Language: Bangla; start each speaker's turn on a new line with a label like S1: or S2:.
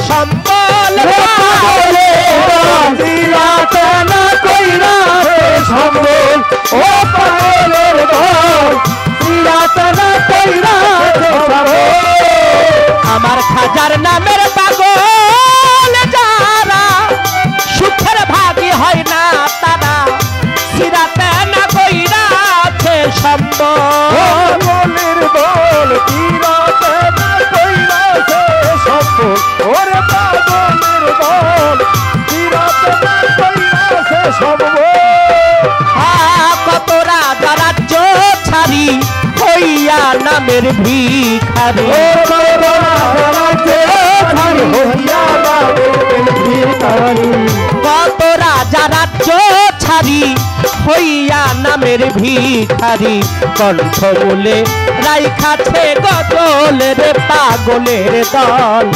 S1: সম্বল
S2: সিরাতে না কইরাছে সম্বল ও পাগলের দল সিরাতে না কইরাছে সম্বল
S1: আমার খাজার নামের পাগল যারা সুখের ভাগী হয় না তারা সিরাতে না কইরাছে সম্বল
S2: পাগলের দল সিরাতে না কইরাছে সম্বল ওরে পাগলের দল সিরাতে না কইরাছে সম্বল
S1: কত রাজা রাজ্য ছাড়ি হইয়া নামের ভিখারি কত রাজা রাজ্য ছাড়ি হইয়া নামের ভিখারি কণ্ঠ বলে রাইখাছে গজলের পাগলের দল